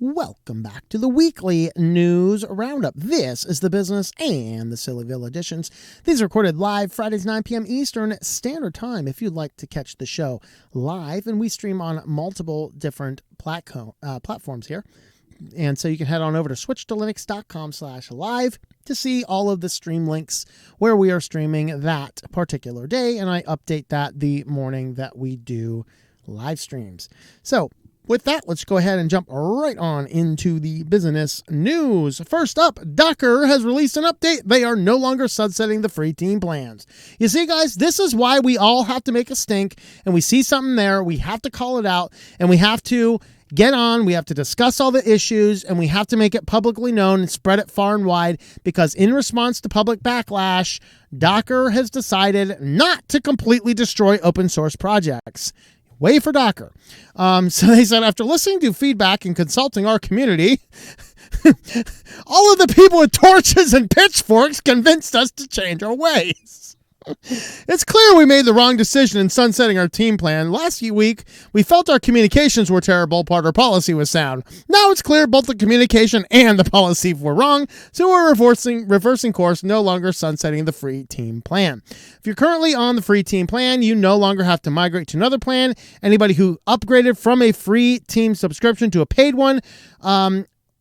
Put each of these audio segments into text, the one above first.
Welcome back to the weekly news roundup. This is the business and the SillyVille editions. These are recorded live Fridays 9 p.m. Eastern Standard Time if you'd like to catch the show live. And we stream on multiple different platforms here. And so you can head on over to switchedtolinux.com/live to see all of the stream links where we are streaming that particular day. And I update that the morning that we do live streams. So with that, let's go ahead and jump right on into the business news. First up, Docker has released an update. They are no longer sunsetting the free team plans. You see, guys, this is why we all have to make a stink, and we see something there, we have to call it out, and we have to get on, we have to discuss all the issues, and we have to make it publicly known and spread it far and wide, because in response to public backlash, Docker has decided not to completely destroy open source projects. Way for Docker. So they said, after listening to feedback and consulting our community, all of the people with torches and pitchforks convinced us to change our ways. It's clear we made the wrong decision in sunsetting our team plan. Last week, we felt our communications were terrible, but our policy was sound. Now it's clear both the communication and the policy were wrong, so we're reversing course, no longer sunsetting the free team plan. If you're currently on the free team plan, you no longer have to migrate to another plan. Anybody who upgraded from a free team subscription to a paid one,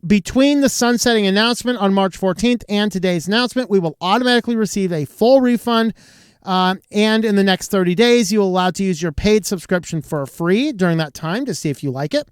between the sunsetting announcement on March 14th and today's announcement, we will automatically receive a full refund. And in the next 30 days, you will allow to use your paid subscription for free during that time to see if you like it.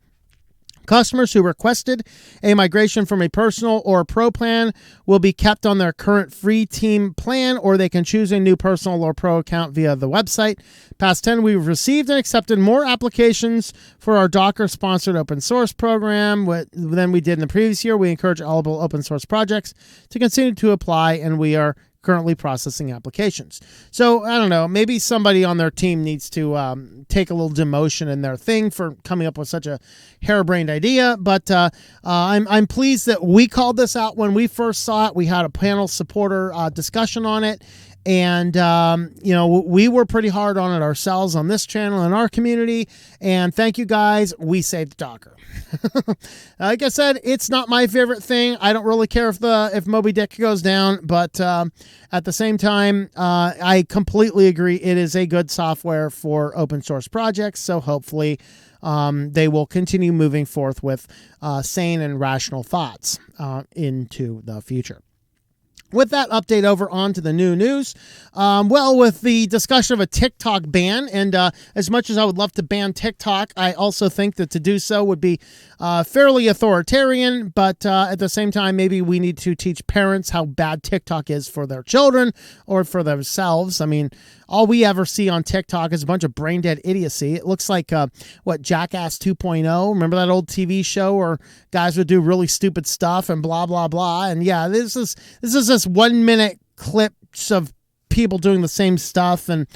Customers who requested a migration from a personal or pro plan will be kept on their current free team plan, or they can choose a new personal or pro account via the website. Past 10, we've received and accepted more applications for our Docker-sponsored open source program than we did in the previous year. We encourage all open source projects to continue to apply, and we are currently processing applications. So I don't know, maybe somebody on their team needs to take a little demotion in their thing for coming up with such a harebrained idea. But I'm pleased that we called this out when we first saw it. We had a panel supporter discussion on it. And, we were pretty hard on it ourselves on this channel and our community. And thank you guys. We saved Docker. Like I said, it's not my favorite thing. I don't really care if Moby Dick goes down. But at the same time, I completely agree. It is a good software for open source projects. So hopefully they will continue moving forth with sane and rational thoughts into the future. With that update over on to the new news, with the discussion of a TikTok ban, and as much as I would love to ban TikTok, I also think that to do so would be fairly authoritarian, but at the same time, maybe we need to teach parents how bad TikTok is for their children or for themselves. I mean, all we ever see on TikTok is a bunch of brain-dead idiocy. It looks like, Jackass 2.0? Remember that old TV show where guys would do really stupid stuff and blah, blah, blah? And yeah, this is just 1 minute clips of people doing the same stuff and,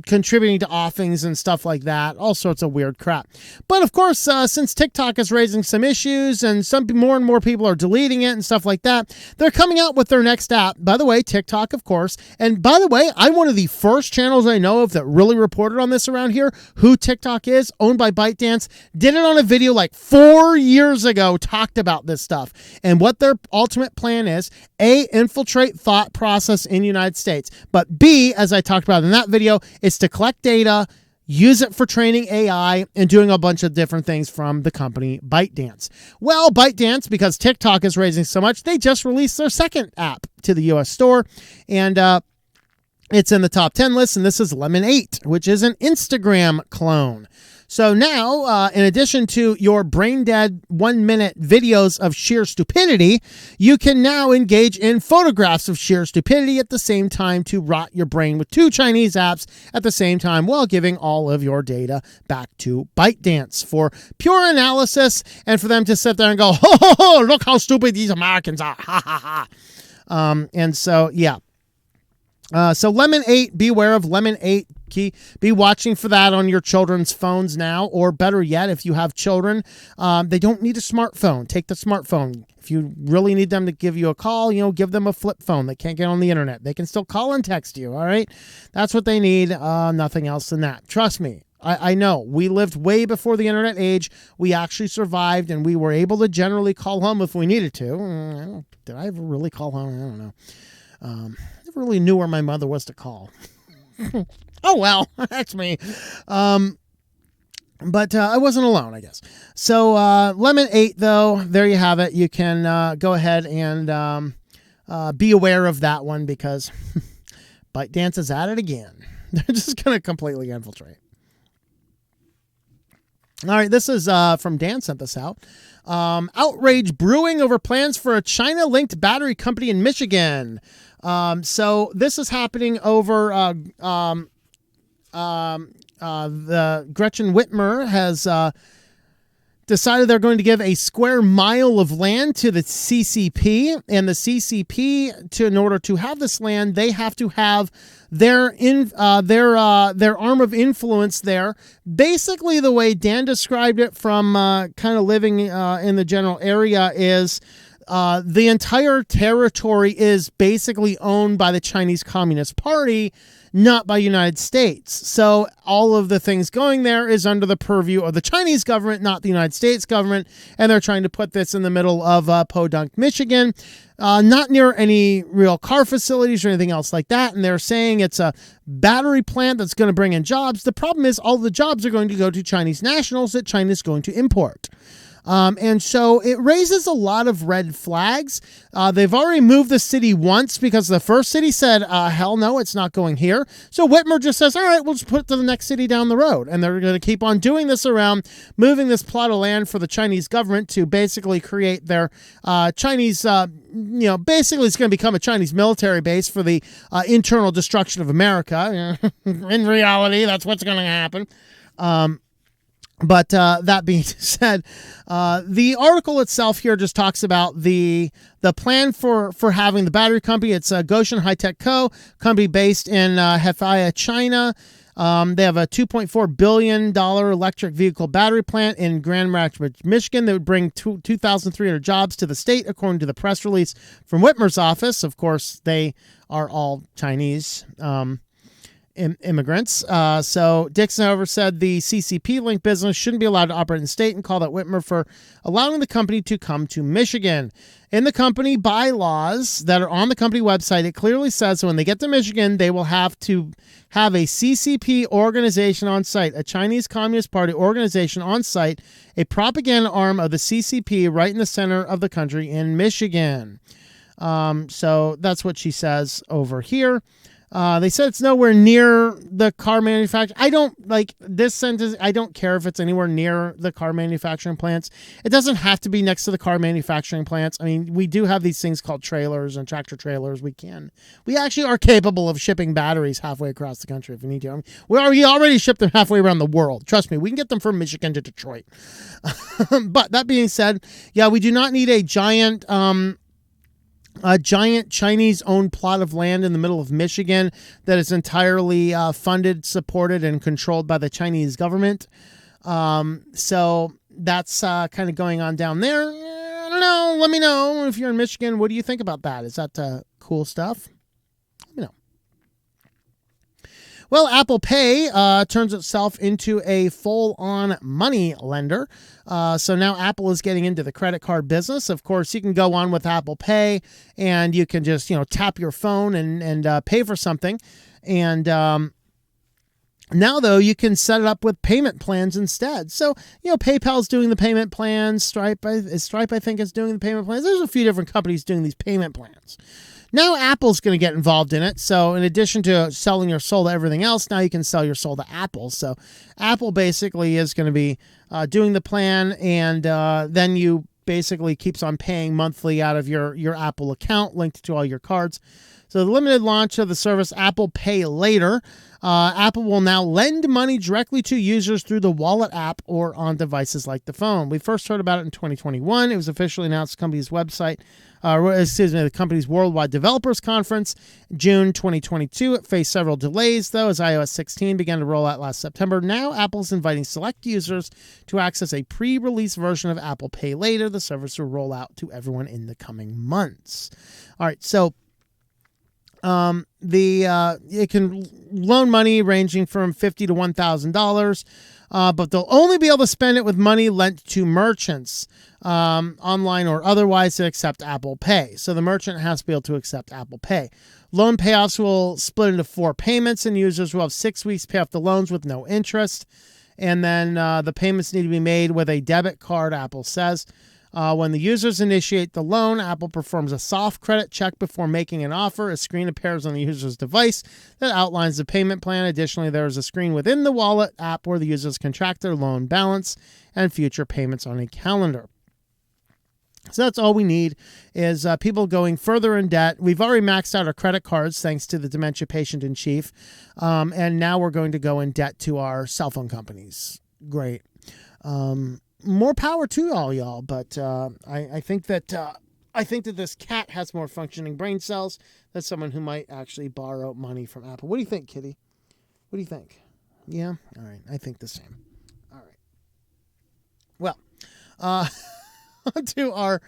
contributing to offings and stuff like that. All sorts of weird crap. But of course, since TikTok is raising some issues and more and more people are deleting it and stuff like that, they're coming out with their next app. By the way, TikTok, of course. And by the way, I'm one of the first channels I know of that really reported on this around here. Who TikTok is, owned by Bytedance, did it on a video like 4 years ago, talked about this stuff and what their ultimate plan is. A, infiltrate thought process in the United States. But B, as I talked about in that video, is to collect data, use it for training AI, and doing a bunch of different things from the company Bytedance. Well, Bytedance, because TikTok is raising so much, they just released their second app to the U.S. store, and it's in the top 10 list, and this is Lemon 8, which is an Instagram clone. So now, in addition to your brain-dead 1 minute videos of sheer stupidity, you can now engage in photographs of sheer stupidity at the same time to rot your brain with 2 Chinese apps at the same time while giving all of your data back to Bytedance for pure analysis and for them to sit there and go, ho, ho, ho, look how stupid these Americans are, ha, ha, ha. And so, yeah. So Lemon 8, beware of Lemon 8. Be watching for that on your children's phones now, or better yet, if you have children, they don't need a smartphone. Take the smartphone. If you really need them to give you a call, give them a flip phone. They can't get on the internet. They can still call and text you, all right? That's what they need, nothing else than that. Trust me. I know we lived way before the internet age. We actually survived, and we were able to generally call home if we needed to. Did I ever really call home? I don't know. Never really knew where my mother was to call. Oh, well, that's me. But I wasn't alone, I guess. So Lemon 8, though, there you have it. You can go ahead and be aware of that one because Bytedance is at it again. They're just going to completely infiltrate. All right, this is from Dan sent this out. Outrage brewing over plans for a China-linked battery company in Michigan. So this is happening over the Gretchen Whitmer has decided they're going to give a square mile of land to the CCP, and the CCP, in order to have this land, they have to have their arm of influence there. Basically, the way Dan described it from kind of living in the general area is the entire territory is basically owned by the Chinese Communist Party, not by United States. So all of the things going there is under the purview of the Chinese government, not the United States government. And they're trying to put this in the middle of Podunk, Michigan, not near any real car facilities or anything else like that. And they're saying it's a battery plant that's going to bring in jobs. The problem is all the jobs are going to go to Chinese nationals that China is going to import. And so it raises a lot of red flags. They've already moved the city once because the first city said, hell no, it's not going here. So Whitmer just says, all right, we'll just put it to the next city down the road. And they're going to keep on doing this around, moving this plot of land for the Chinese government to basically create their Chinese, basically it's going to become a Chinese military base for the internal destruction of America. In reality, that's what's going to happen. But that being said, the article itself here just talks about the plan for having the battery company. It's Goshen High-Tech company based in Hefei, China. They have a $2.4 billion electric vehicle battery plant in Grand Rapids, Michigan that would bring 2,300 jobs to the state, according to the press release from Whitmer's office. Of course, they are all Chinese immigrants. So Dixon, however, said the CCP-linked business shouldn't be allowed to operate in the state and called out Whitmer for allowing the company to come to Michigan. In the company bylaws that are on the company website, it clearly says that when they get to Michigan, they will have to have a CCP organization on site, a Chinese Communist Party organization on site, a propaganda arm of the CCP right in the center of the country in Michigan. So that's what she says over here. They said it's nowhere near the car manufacturer. I don't like this sentence. I don't care if it's anywhere near the car manufacturing plants. It doesn't have to be next to the car manufacturing plants. I mean, we do have these things called trailers and tractor trailers. We actually are capable of shipping batteries halfway across the country if we need to. I mean, we already ship them halfway around the world. Trust me, we can get them from Michigan to Detroit. But that being said, yeah, we do not need a giant Chinese-owned plot of land in the middle of Michigan that is entirely funded, supported, and controlled by the Chinese government. So that's kind of going on down there. I don't know. Let me know if you're in Michigan. What do you think about that? Is that cool stuff? Let me know. Well, Apple Pay turns itself into a full-on money lender. So now Apple is getting into the credit card business. Of course, you can go on with Apple Pay and you can just, tap your phone and pay for something. And now, though, you can set it up with payment plans instead. So, PayPal's doing the payment plans. Stripe, I think, is doing the payment plans. There's a few different companies doing these payment plans. Now Apple's going to get involved in it. So in addition to selling your soul to everything else, now you can sell your soul to Apple. So Apple basically is going to be doing the plan, and then you basically keeps on paying monthly out of your Apple account linked to all your cards. So the limited launch of the service Apple Pay Later, Apple will now lend money directly to users through the Wallet app or on devices like the phone. We first heard about it in 2021. It was officially announced the company's website, the company's Worldwide Developers Conference, June 2022. It faced several delays, though, as iOS 16 began to roll out last September. Now Apple's inviting select users to access a pre-release version of Apple Pay Later. The service will roll out to everyone in the coming months. All right, so It can loan money ranging from $50 to $1,000, but they'll only be able to spend it with money lent to merchants, online or otherwise, that accept Apple Pay. So the merchant has to be able to accept Apple Pay. Loan payoffs will split into 4 payments, and users will have 6 weeks to pay off the loans with no interest. And then the payments need to be made with a debit card, Apple says. When the users initiate the loan, Apple performs a soft credit check before making an offer. A screen appears on the user's device that outlines the payment plan. Additionally, there is a screen within the Wallet app where the users can track their loan balance and future payments on a calendar. So that's all we need is people going further in debt. We've already maxed out our credit cards thanks to the dementia patient in chief. And now we're going to go in debt to our cell phone companies. Great. More power to all y'all. But I think that this cat has more functioning brain cells than someone who might actually borrow money from Apple. What do you think, Kitty? What do you think? Yeah? All right. I think the same. All right. Well, on to our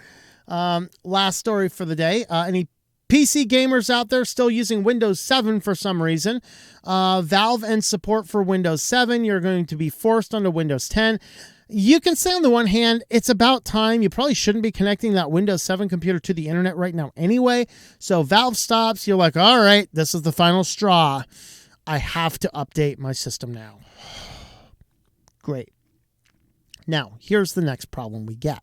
last story for the day. Any PC gamers out there still using Windows 7 for some reason? Valve ends support for Windows 7. You're going to be forced onto Windows 10. You can say on the one hand, it's about time. You probably shouldn't be connecting that Windows 7 computer to the internet right now anyway. So Valve stops. You're like, all right, this is the final straw. I have to update my system now. Great. Now, here's the next problem we get.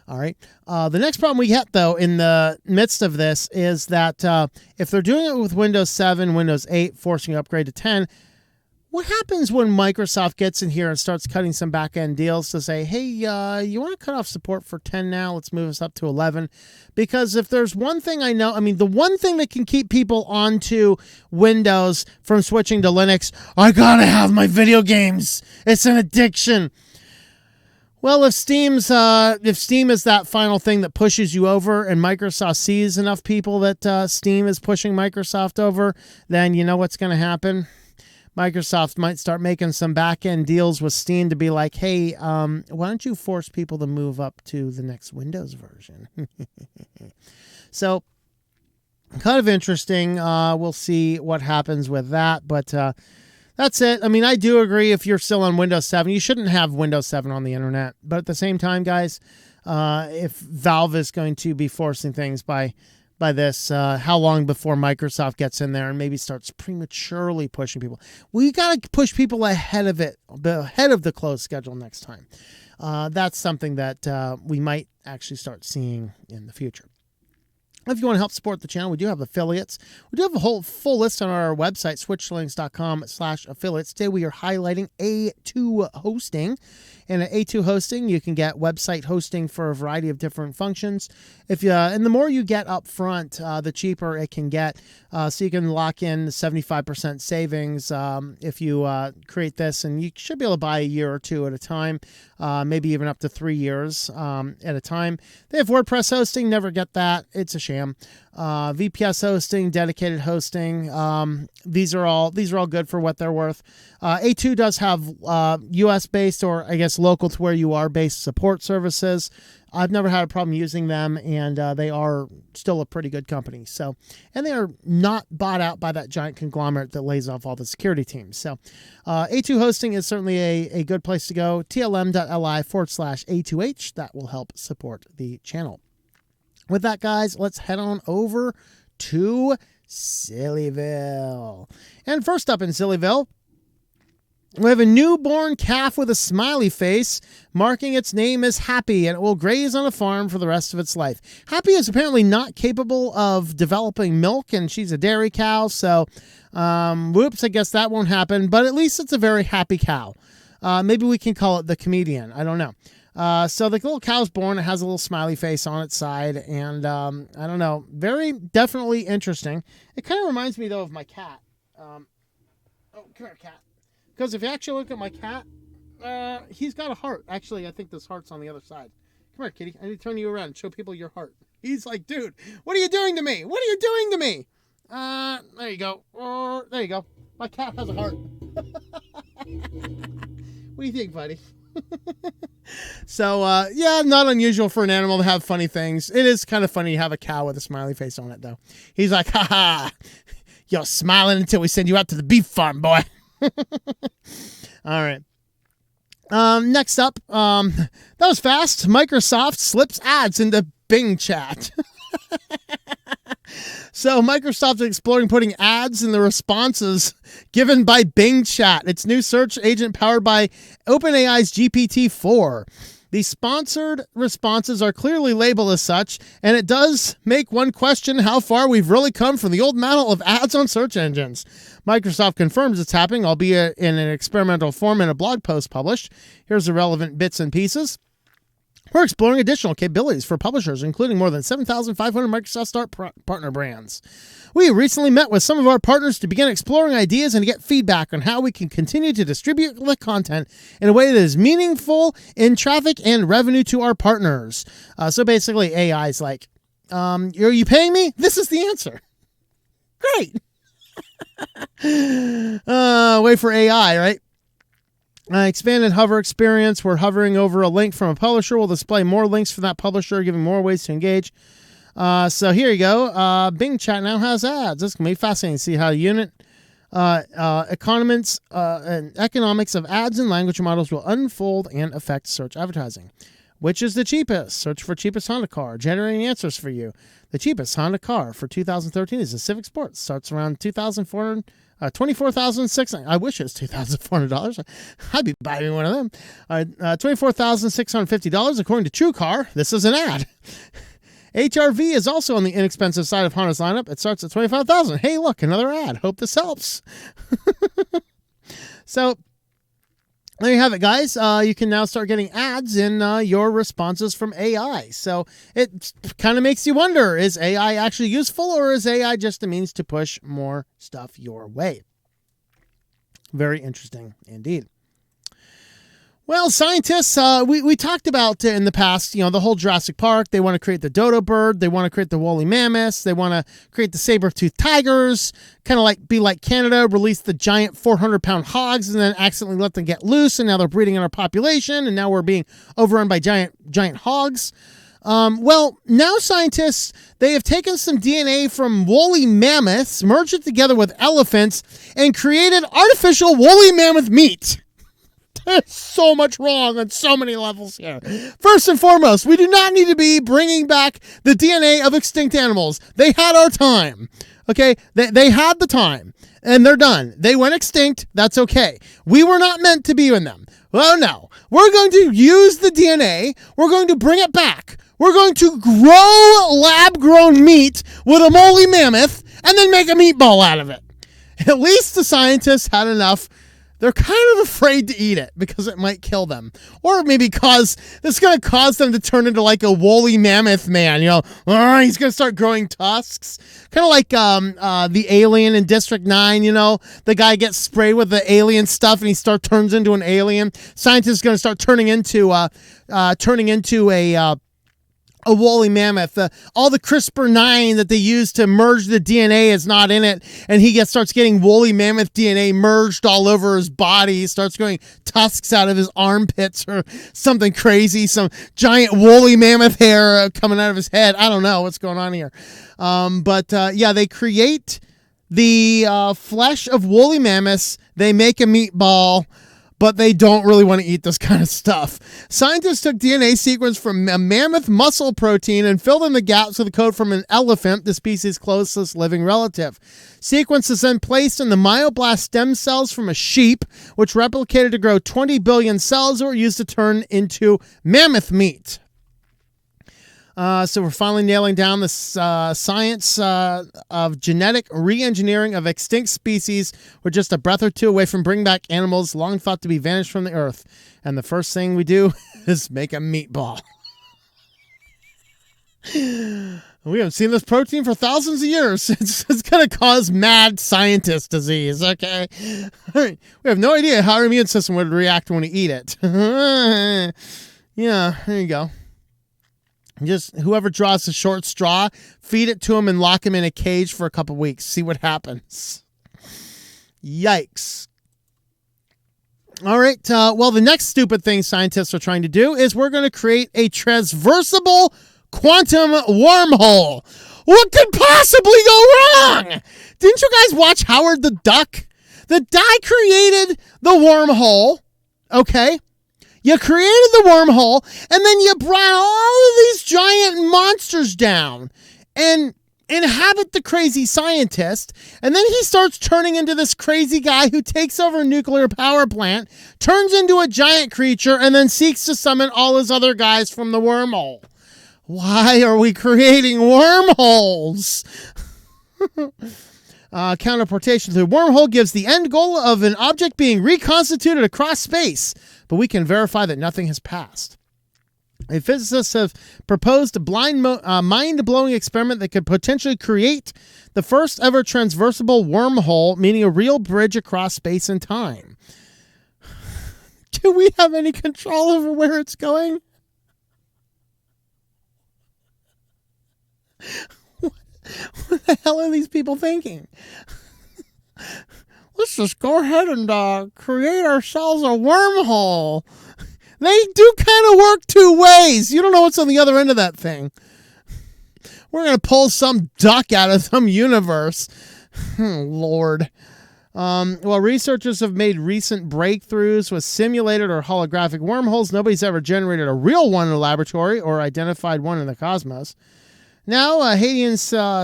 All right. The next problem we get, though, in the midst of this is that if they're doing it with Windows 7, Windows 8, forcing upgrade to 10, what happens when Microsoft gets in here and starts cutting some back-end deals to say, hey, you want to cut off support for 10 now? Let's move us up to 11. Because if there's one thing I know, I mean, the one thing that can keep people onto Windows from switching to Linux, I got to have my video games. It's an addiction. Well, if Steam is that final thing that pushes you over and Microsoft sees enough people that Steam is pushing Microsoft over, then you know what's going to happen? Microsoft might start making some back-end deals with Steam to be like, hey, why don't you force people to move up to the next Windows version? So, kind of interesting. We'll see what happens with that, but that's it. I mean, I do agree if you're still on Windows 7, you shouldn't have Windows 7 on the internet. But at the same time, guys, if Valve is going to be forcing things by this, how long before Microsoft gets in there and maybe starts prematurely pushing people? We got to push people ahead of it, ahead of the close schedule next time. That's something that we might actually start seeing in the future. If you want to help support the channel, we do have affiliates. We do have a whole full list on our website, switchedtolinux.com/affiliates. Today we are highlighting A2 hosting. And at A2 hosting, you can get website hosting for a variety of different functions. And the more you get up front, the cheaper it can get. So you can lock in 75% savings if you create this. And you should be able to buy a year or two at a time, maybe even up to 3 years at a time. They have WordPress hosting. Never get that. It's a sham. VPS hosting, dedicated hosting. These are all good for what they're worth. A2 does have US based, or I guess local to where you are, based support services. I've never had a problem using them, and they are still a pretty good company. So, and they are not bought out by that giant conglomerate that lays off all the security teams. So A2 hosting is certainly a good place to go. tlm.li/A2H. That will help support the channel. With that, guys, let's head on over to SillyVille. And first up in SillyVille, we have a newborn calf with a smiley face, marking its name as Happy, and it will graze on a farm for the rest of its life. Happy is apparently not capable of developing milk, and she's a dairy cow, so whoops, I guess that won't happen, but at least it's a very happy cow. Maybe we can call it the comedian. I don't know. So the little cow's born. It has a little smiley face on its side, and I don't know. Very definitely interesting. It kind of reminds me, though, of my cat. Oh, come here, cat. Because if you actually look at my cat, he's got a heart. Actually, I think this heart's on the other side. Come here, kitty. I need to turn you around and show people your heart. He's like, dude, what are you doing to me? What are you doing to me? There you go. There you go. My cat has a heart. What do you think, buddy? So, yeah, not unusual for an animal to have funny things. It is kind of funny to have a cow with a smiley face on it, though. He's like, ha ha, you're smiling until we send you out to the beef farm, boy. All right. Next up, that was fast. Microsoft slips ads into Bing chat. So Microsoft is exploring putting ads in the responses given by Bing chat, its new search agent powered by OpenAI's GPT-4. The sponsored responses are clearly labeled as such, and it does make one question how far we've really come from the old model of ads on search engines. Microsoft confirms it's happening, albeit in an experimental form in a blog post published. Here's the relevant bits and pieces. We're exploring additional capabilities for publishers, including more than 7,500 Microsoft Start partner brands. We recently met with some of our partners to begin exploring ideas and to get feedback on how we can continue to distribute the content in a way that is meaningful in traffic and revenue to our partners. So basically, AI is like, are you paying me? This is the answer. Great. Wait for AI, right? Expanded hover experience. We're hovering over a link from a publisher. We'll display more links from that publisher, giving more ways to engage. So here you go. Bing Chat now has ads. This can be fascinating to see how unit economics of ads and language models will unfold and affect search advertising. Which is the cheapest? Search for cheapest Honda car, generating answers for you. The cheapest Honda car for 2013 is a Civic Sport. Starts around $24,600. I wish it was $2,400. I'd be buying one of them. $24,650 according to TrueCar. This is an ad. HRV is also on the inexpensive side of Honda's lineup. It starts at $25,000. Hey, look, another ad. Hope this helps. So there you have it, guys. You can now start getting ads in your responses from AI. So it kind of makes you wonder, is AI actually useful, or is AI just a means to push more stuff your way? Very interesting indeed. Well, scientists, we talked about in the past, the whole Jurassic Park. They want to create the dodo bird. They want to create the woolly mammoths. They want to create the saber-toothed tigers, kind of be like Canada, release the giant 400-pound hogs and then accidentally let them get loose. And now they're breeding in our population. And now we're being overrun by giant hogs. Well, now scientists, they have taken some DNA from woolly mammoths, merged it together with elephants, and created artificial woolly mammoth meat. There's so much wrong on so many levels here. First and foremost, we do not need to be bringing back the DNA of extinct animals. They had our time. Okay? They had the time. And they're done. They went extinct. That's okay. We were not meant to be in them. Oh, no. We're going to use the DNA. We're going to bring it back. We're going to grow lab-grown meat with a woolly mammoth and then make a meatball out of it. At least the scientists had enough. They're kind of afraid to eat it because it might kill them. Or maybe it's going to cause them to turn into like a woolly mammoth man. He's going to start growing tusks. Kind of like the alien in District 9, The guy gets sprayed with the alien stuff and he turns into an alien. Scientists are going to start turning into a woolly mammoth. All the CRISPR-9 that they use to merge the DNA is not in it, and he starts getting woolly mammoth DNA merged all over his body. He starts growing tusks out of his armpits or something crazy, some giant woolly mammoth hair coming out of his head. I don't know what's going on here. But they create the flesh of woolly mammoths. They make a meatball, but they don't really want to eat this kind of stuff. Scientists took DNA sequence from a mammoth muscle protein and filled in the gaps with the code from an elephant, the species' closest living relative. Sequence is then placed in the myoblast stem cells from a sheep, which replicated to grow 20 billion cells that were used to turn into mammoth meat. So we're finally nailing down the science of genetic re-engineering of extinct species. We're just a breath or two away from bringing back animals long thought to be vanished from the earth. And the first thing we do is make a meatball. We haven't seen this protein for thousands of years. It's going to cause mad scientist disease, okay? All right. We have no idea how our immune system would react when we eat it. Yeah, there you go. Just whoever draws the short straw, feed it to him and lock him in a cage for a couple weeks. See what happens. Yikes. All right. Well, the next stupid thing scientists are trying to do is we're going to create a transversable quantum wormhole. What could possibly go wrong? Didn't you guys watch Howard the Duck? The guy created the wormhole. Okay. You created the wormhole, and then you brought all of these giant monsters down and inhabit the crazy scientist, and then he starts turning into this crazy guy who takes over a nuclear power plant, turns into a giant creature, and then seeks to summon all his other guys from the wormhole. Why are we creating wormholes? Counterportation through wormhole gives the end goal of an object being reconstituted across space, but we can verify that nothing has passed. Physicists have proposed a mind-blowing experiment that could potentially create the first ever transversable wormhole, meaning a real bridge across space and time. Do we have any control over where it's going? What the hell are these people thinking? Let's just go ahead and create ourselves a wormhole. They do kind of work two ways. You don't know what's on the other end of that thing. We're going to pull some duck out of some universe. Lord. Well, researchers have made recent breakthroughs with simulated or holographic wormholes. Nobody's ever generated a real one in a laboratory or identified one in the cosmos. Now, Hadian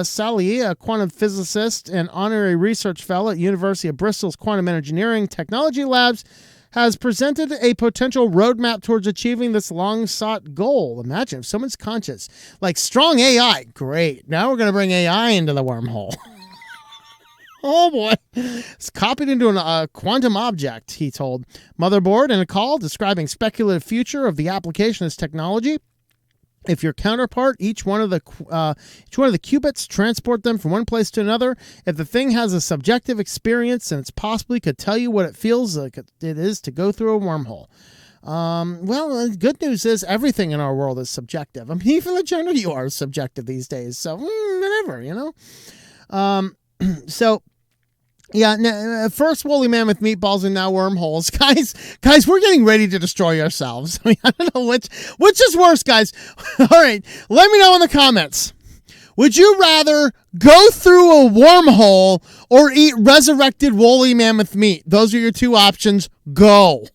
Sally, a quantum physicist and honorary research fellow at University of Bristol's Quantum Engineering Technology Labs, has presented a potential roadmap towards achieving this long-sought goal. Imagine if someone's conscious, like strong AI. Great. Now we're going to bring AI into the wormhole. Oh, boy. It's copied into a quantum object, he told Motherboard in a call describing speculative future of the application of this technology. If your counterpart, each one of the qubits, transport them from one place to another. If the thing has a subjective experience and it's possibly could tell you what it feels like it is to go through a wormhole. Well, the good news is everything in our world is subjective. I mean, even the gender you are is subjective these days. So whatever, you know. Yeah, first woolly mammoth meatballs and now wormholes. Guys, we're getting ready to destroy ourselves. I mean, I don't know which is worse, guys. All right, let me know in the comments. Would you rather go through a wormhole or eat resurrected woolly mammoth meat? Those are your two options. Go.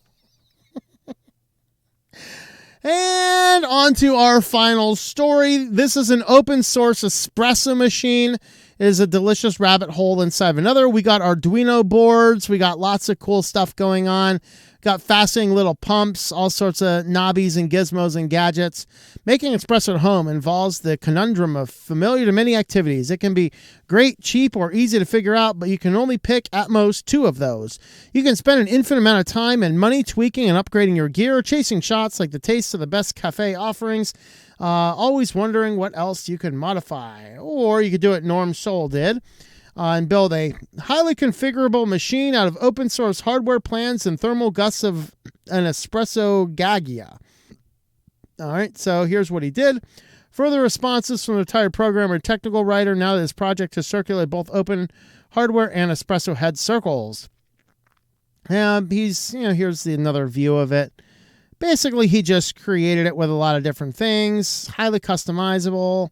And on to our final story. This is an open source espresso machine. It is a delicious rabbit hole inside of another. We got Arduino boards. We got lots of cool stuff going on. Got fascinating little pumps, all sorts of knobbies and gizmos and gadgets. Making espresso at home involves the conundrum of familiar to many activities. It can be great, cheap, or easy to figure out, but you can only pick at most two of those. You can spend an infinite amount of time and money tweaking and upgrading your gear, chasing shots like the taste of the best cafe offerings, always wondering what else you could modify. Or you could do what Norm Soul did and build a highly configurable machine out of open source hardware plans and thermal gusts of an espresso gagia. All right, so here's what he did. Further responses from the retired programmer and technical writer now that his project has circulated both open hardware and espresso head circles. Here's another view of it. Basically, he just created it with a lot of different things, highly customizable.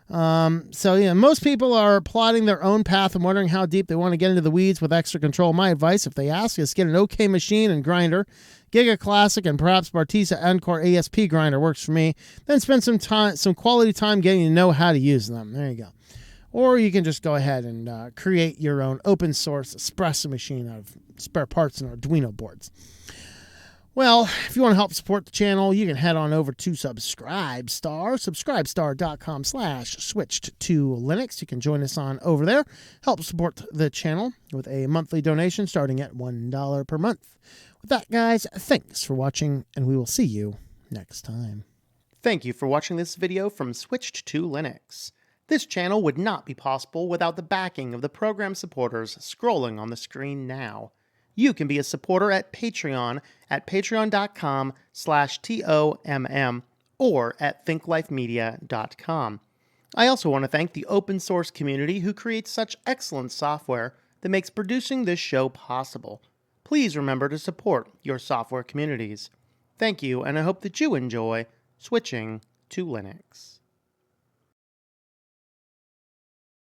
Most people are plotting their own path and wondering how deep they want to get into the weeds with extra control. My advice, if they ask, is get an OK machine and grinder. Giga Classic and perhaps Bartisa Encore ASP grinder works for me. Then spend some quality time getting to know how to use them. There you go. Or you can just go ahead and create your own open source espresso machine out of spare parts and Arduino boards. Well, if you want to help support the channel, you can head on over to Subscribestar, subscribestar.com/switchedtolinux. You can join us on over there. Help support the channel with a monthly donation starting at $1 per month. With that, guys, thanks for watching, and we will see you next time. Thank you for watching this video from Switched to Linux. This channel would not be possible without the backing of the program supporters scrolling on the screen now. You can be a supporter at Patreon at patreon.com/TOMM or at thinklifemedia.com. I also want to thank the open source community who creates such excellent software that makes producing this show possible. please remember to support your software communities. Thank you, and I hope that you enjoy switching to Linux.